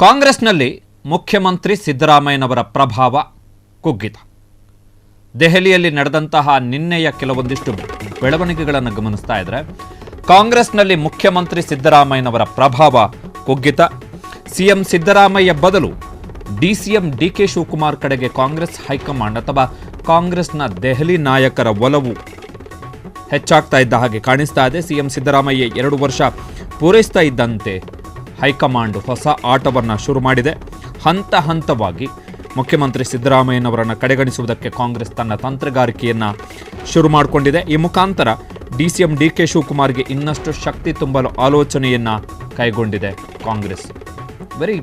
ಕಾಂಗ್ರೆಸ್ನಲ್ಲಿ ಮುಖ್ಯಮಂತ್ರಿ ಸಿದ್ದರಾಮಯ್ಯನವರ ಪ್ರಭಾವ ಕುಗ್ಗಿತ. ದೆಹಲಿಯಲ್ಲಿ ನಡೆದಂತಹ ನಿನ್ನೆಯ ಕೆಲವೊಂದಿಷ್ಟು ಬೆಳವಣಿಗೆಗಳನ್ನು ಗಮನಿಸ್ತಾ ಇದ್ರೆ ಕಾಂಗ್ರೆಸ್ನಲ್ಲಿ ಮುಖ್ಯಮಂತ್ರಿ ಸಿದ್ದರಾಮಯ್ಯನವರ ಪ್ರಭಾವ ಕುಗ್ಗಿತ. ಸಿಎಂ ಸಿದ್ದರಾಮಯ್ಯ ಬದಲು ಡಿಸಿಎಂ ಡಿಕೆ ಶಿವಕುಮಾರ್ ಕಡೆಗೆ ಕಾಂಗ್ರೆಸ್ ಹೈಕಮಾಂಡ್ ಅಥವಾ ಕಾಂಗ್ರೆಸ್ನ ದೆಹಲಿ ನಾಯಕರ ಒಲವು ಹೆಚ್ಚಾಗ್ತಾ ಇದ್ದ ಹಾಗೆ ಕಾಣಿಸ್ತಾ ಇದೆ. ಸಿಎಂ ಸಿದ್ದರಾಮಯ್ಯ 2 ವರ್ಷ ಪೂರೈಸ್ತಾ ಇದ್ದಂತೆ ಹೈಕಮಾಂಡ್ ಹೊಸ ಆಟವನ್ನು ಶುರು ಮಾಡಿದೆ. ಹಂತ ಹಂತವಾಗಿ ಮುಖ್ಯಮಂತ್ರಿ ಸಿದ್ದರಾಮಯ್ಯನವರನ್ನು ಕಡೆಗಣಿಸುವುದಕ್ಕೆ ಕಾಂಗ್ರೆಸ್ ತನ್ನ ತಂತ್ರಗಾರಿಕೆಯನ್ನು ಶುರು ಮಾಡಿಕೊಂಡಿದೆ. ಈ ಮುಖಾಂತರ ಡಿಸಿಎಂ ಡಿಕೆ ಶಿವಕುಮಾರ್ಗೆ ಇನ್ನಷ್ಟು ಶಕ್ತಿ ತುಂಬಲು ಆಲೋಚನೆಯನ್ನು ಕೈಗೊಂಡಿದೆ ಕಾಂಗ್ರೆಸ್. ವೆರಿ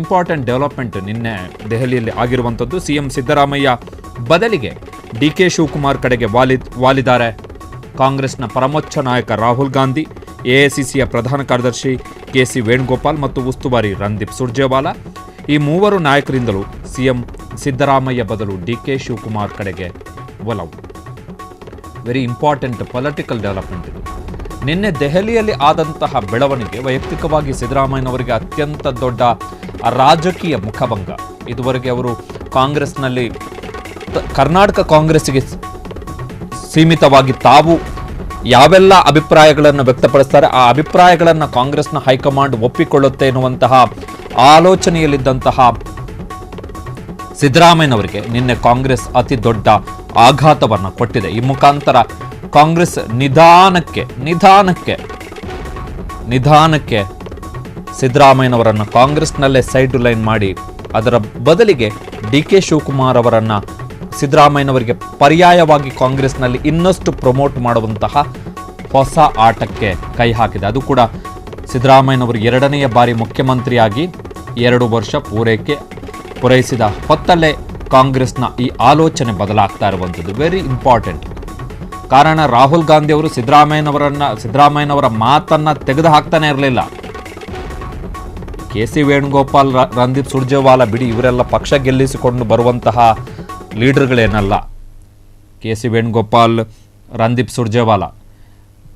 ಇಂಪಾರ್ಟೆಂಟ್ ಡೆವಲಪ್ಮೆಂಟ್ ನಿನ್ನೆ ದೆಹಲಿಯಲ್ಲಿ ಆಗಿರುವಂಥದ್ದು. ಸಿಎಂ ಸಿದ್ದರಾಮಯ್ಯ ಬದಲಿಗೆ ಡಿಕೆ ಶಿವಕುಮಾರ್ ಕಡೆಗೆ ವಾಲಿದ್ದಾರೆ ಕಾಂಗ್ರೆಸ್ನ ಪರಮೋಚ್ಚ ನಾಯಕ ರಾಹುಲ್ ಗಾಂಧಿ, ಎಐಸಿಸಿಯ ಪ್ರಧಾನ ಕಾರ್ಯದರ್ಶಿ ಕೆಸಿ ವೇಣುಗೋಪಾಲ್ ಮತ್ತು ಉಸ್ತುವಾರಿ ರಣದೀಪ್ ಸುರ್ಜೇವಾಲಾ. ಈ ಮೂವರು ನಾಯಕರಿಂದಲೂ ಸಿಎಂ ಸಿದ್ದರಾಮಯ್ಯ ಬದಲು ಡಿಕೆ ಶಿವಕುಮಾರ್ ಕಡೆಗೆ ಒಲವು. ವೆರಿ ಇಂಪಾರ್ಟೆಂಟ್ ಪೊಲಿಟಿಕಲ್ ಡೆವಲಪ್ಮೆಂಟ್ ಇದು. ನಿನ್ನೆ ದೆಹಲಿಯಲ್ಲಿ ಆದಂತಹ ಬೆಳವಣಿಗೆ ವೈಯಕ್ತಿಕವಾಗಿ ಸಿದ್ದರಾಮಯ್ಯನವರಿಗೆ ಅತ್ಯಂತ ದೊಡ್ಡ ರಾಜಕೀಯ ಮುಖಭಂಗ. ಇದುವರೆಗೆ ಅವರು ಕಾಂಗ್ರೆಸ್ನಲ್ಲಿ ಕರ್ನಾಟಕ ಕಾಂಗ್ರೆಸ್ಗೆ ಸೀಮಿತವಾಗಿ ತಾವು ಯಾವೆಲ್ಲ ಅಭಿಪ್ರಾಯಗಳನ್ನು ವ್ಯಕ್ತಪಡಿಸ್ತಾರೆ ಆ ಅಭಿಪ್ರಾಯಗಳನ್ನು ಕಾಂಗ್ರೆಸ್ನ ಹೈಕಮಾಂಡ್ ಒಪ್ಪಿಕೊಳ್ಳುತ್ತೆ ಎನ್ನುವಂತಹ ಆಲೋಚನೆಯಲ್ಲಿದ್ದಂತಹ ಸಿದ್ದರಾಮಯ್ಯನವರಿಗೆ ನಿನ್ನೆ ಕಾಂಗ್ರೆಸ್ ಅತಿ ದೊಡ್ಡ ಆಘಾತವನ್ನು ಕೊಟ್ಟಿದೆ. ಈ ಮುಖಾಂತರ ಕಾಂಗ್ರೆಸ್ ನಿಧಾನಕ್ಕೆ ಸಿದ್ದರಾಮಯ್ಯನವರನ್ನು ಕಾಂಗ್ರೆಸ್ನಲ್ಲೇ ಸೈಡ್ ಲೈನ್ ಮಾಡಿ ಅದರ ಬದಲಿಗೆ ಡಿಕೆ ಶಿವಕುಮಾರ್ ಅವರನ್ನು ಸಿದ್ದರಾಮಯ್ಯನವರಿಗೆ ಪರ್ಯಾಯವಾಗಿ ಕಾಂಗ್ರೆಸ್ನಲ್ಲಿ ಇನ್ನಷ್ಟು ಪ್ರಮೋಟ್ ಮಾಡುವಂತಹ ಹೊಸ ಆಟಕ್ಕೆ ಕೈ ಹಾಕಿದೆ. ಅದು ಕೂಡ ಸಿದ್ದರಾಮಯ್ಯನವರು 2ನೇ ಬಾರಿ ಮುಖ್ಯಮಂತ್ರಿಯಾಗಿ 2 ವರ್ಷ ಪೂರೈಸಿದ ಹೊತ್ತಲ್ಲೇ ಕಾಂಗ್ರೆಸ್ನ ಈ ಆಲೋಚನೆ ಬದಲಾಗ್ತಾ ಇರುವಂಥದ್ದು ವೆರಿ ಇಂಪಾರ್ಟೆಂಟ್. ಕಾರಣ ರಾಹುಲ್ ಗಾಂಧಿ ಅವರು ಸಿದ್ದರಾಮಯ್ಯನವರ ಮಾತನ್ನ ತೆಗೆದು ಹಾಕ್ತಾನೆ ಇರಲಿಲ್ಲ. ಕೆಸಿ ವೇಣುಗೋಪಾಲ್, ರಣದೀಪ್ ಸುರ್ಜೇವಾಲಾ ಬಿಡಿ, ಇವರೆಲ್ಲ ಪಕ್ಷ ಗೆಲ್ಲಿಸಿಕೊಂಡು ಬರುವಂತಹ ಲೀಡರ್ಗಳೇನಲ್ಲ. ಕೆಸಿ ವೇಣುಗೋಪಾಲ್, ರಣದೀಪ್ ಸುರ್ಜೇವಾಲಾ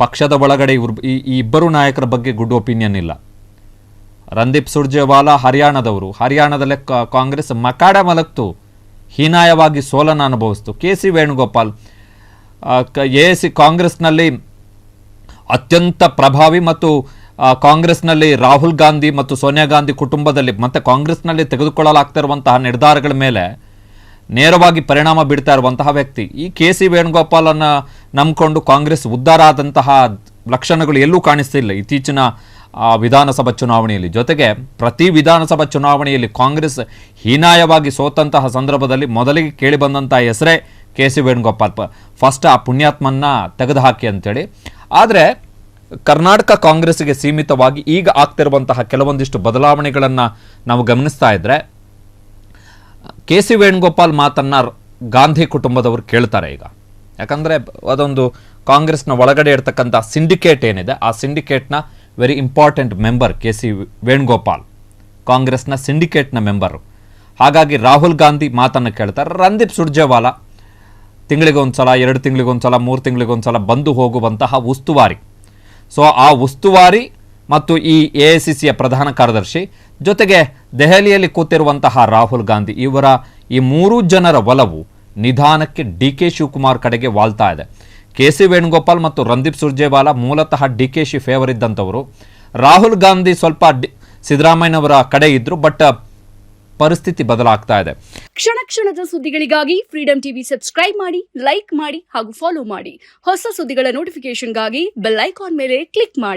ಪಕ್ಷದ ಒಳಗಡೆ ಈ ಇಬ್ಬರು ನಾಯಕರ ಬಗ್ಗೆ ಗುಡ್ ಒಪಿನಿಯನ್ ಇಲ್ಲ. ರಣದೀಪ್ ಸುರ್ಜೇವಾಲಾ ಹರಿಯಾಣದಲ್ಲೇ ಕಾಂಗ್ರೆಸ್ ಮಕಾಡ ಮಲಗ್ತು, ಹೀನಾಯವಾಗಿ ಸೋಲನ್ನು ಅನುಭವಿಸ್ತು. ಕೆಸಿ ವೇಣುಗೋಪಾಲ್ ಕಾಂಗ್ರೆಸ್ನಲ್ಲಿ ಅತ್ಯಂತ ಪ್ರಭಾವಿ ಮತ್ತು ಕಾಂಗ್ರೆಸ್ನಲ್ಲಿ ರಾಹುಲ್ ಗಾಂಧಿ ಮತ್ತು ಸೋನಿಯಾ ಗಾಂಧಿ ಕುಟುಂಬದಲ್ಲಿ ಮತ್ತೆ ಕಾಂಗ್ರೆಸ್ನಲ್ಲಿ ತೆಗೆದುಕೊಳ್ಳಲಾಗ್ತಿರುವಂತಹ ನಿರ್ಧಾರಗಳ ಮೇಲೆ ನೇರವಾಗಿ ಪರಿಣಾಮ ಬೀಳ್ತಾ ಇರುವಂತಹ ವ್ಯಕ್ತಿ. ಈ ಕೆಸಿ ವೇಣುಗೋಪಾಲನ್ನು ನಂಬಿಕೊಂಡು ಕಾಂಗ್ರೆಸ್ ಉದ್ಧಾರ ಆದಂತಹ ಲಕ್ಷಣಗಳು ಎಲ್ಲೂ ಕಾಣಿಸ್ತಿಲ್ಲ ಇತ್ತೀಚಿನ ವಿಧಾನಸಭಾ ಚುನಾವಣೆಯಲ್ಲಿ. ಜೊತೆಗೆ ಪ್ರತಿ ವಿಧಾನಸಭಾ ಚುನಾವಣೆಯಲ್ಲಿ ಕಾಂಗ್ರೆಸ್ ಹೀನಾಯವಾಗಿ ಸೋತಂತಹ ಸಂದರ್ಭದಲ್ಲಿ ಮೊದಲಿಗೆ ಕೇಳಿಬಂದಂತಹ ಹೆಸರೇ ಕೆಸಿ ವೇಣುಗೋಪಾಲ್. ಫಸ್ಟ್ ಆ ಪುಣ್ಯಾತ್ಮನ್ನ ತೆಗೆದುಹಾಕಿ ಅಂತೇಳಿ. ಆದರೆ ಕರ್ನಾಟಕ ಕಾಂಗ್ರೆಸ್ಗೆ ಸೀಮಿತವಾಗಿ ಈಗ ಆಗ್ತಿರುವಂತಹ ಕೆಲವೊಂದಿಷ್ಟು ಬದಲಾವಣೆಗಳನ್ನು ನಾವು ಗಮನಿಸ್ತಾ ಇದ್ರೆ ಕೆಸಿ ವೇಣುಗೋಪಾಲ್ ಮಾತನ್ನ ಗಾಂಧಿ ಕುಟುಂಬದವರು ಕೇಳ್ತಾರೆ ಈಗ. ಯಾಕಂದರೆ ಅದೊಂದು ಕಾಂಗ್ರೆಸ್ನ ಒಳಗಡೆ ಇರ್ತಕ್ಕಂಥ ಸಿಂಡಿಕೇಟ್ ಏನಿದೆ ಆ ಸಿಂಡಿಕೇಟ್ನ very important member K C Venugopal, ಕಾಂಗ್ರೆಸ್ನ ಸಿಂಡಿಕೇಟ್ನ ಮೆಂಬರು. ಹಾಗಾಗಿ ರಾಹುಲ್ ಗಾಂಧಿ ಮಾತನ್ನು ಕೇಳ್ತಾರೆ. ರಣದೀಪ್ ಸುರ್ಜೇವಾಲಾ ತಿಂಗಳಿಗೊಂದ್ಸಲ, 2 ತಿಂಗಳಿಗೊಂದ್ಸಲ, 3 ತಿಂಗಳಿಗೊಂದ್ಸಲ ಬಂದು ಹೋಗುವಂತಹ ಉಸ್ತುವಾರಿ. ಸೊ ಆ ಉಸ್ತುವಾರಿ ಮತ್ತು ಈ ಎಐಸಿಸಿಯ ಪ್ರಧಾನ ಕಾರ್ಯದರ್ಶಿ ಜೊತೆಗೆ ದೆಹಲಿಯಲ್ಲಿ ಕೂತಿರುವಂತಹ ರಾಹುಲ್ ಗಾಂಧಿ, ಇವರ ಈ 3 ಜನರ ಒಲವು ನಿಧಾನಕ್ಕೆ ಡಿಕೆ ಶಿವಕುಮಾರ್ ಕಡೆಗೆ ವಾಲ್ತಾ ಇದೆ. ಕೆಸಿ ವೇಣುಗೋಪಾಲ್ ಮತ್ತು ರಣದೀಪ್ ಸುರ್ಜೇವಾಲಾ ಮೂಲತಃ ಡಿಕೆಶಿ ಫೇವರ್ ಇದ್ದಂಥವರು. ರಾಹುಲ್ ಗಾಂಧಿ ಸ್ವಲ್ಪ ಸಿದ್ದರಾಮಯ್ಯನವರ ಕಡೆ ಇದ್ರು, ಬಟ್ ಪರಿಸ್ಥಿತಿ ಬದಲಾಗ್ತಾ ಇದೆ. ಕ್ಷಣ ಕ್ಷಣದ ಸುದ್ದಿಗಳಿಗಾಗಿ ಫ್ರೀಡಂ ಟಿವಿ ಸಬ್ಸ್ಕ್ರೈಬ್ ಮಾಡಿ, ಲೈಕ್ ಮಾಡಿ ಹಾಗೂ ಫಾಲೋ ಮಾಡಿ. ಹೊಸ ಸುದ್ದಿಗಳ ನೋಟಿಫಿಕೇಶನ್ಗಾಗಿ ಬೆಲ್ ಐಕಾನ್ ಮೇಲೆ ಕ್ಲಿಕ್ ಮಾಡಿ.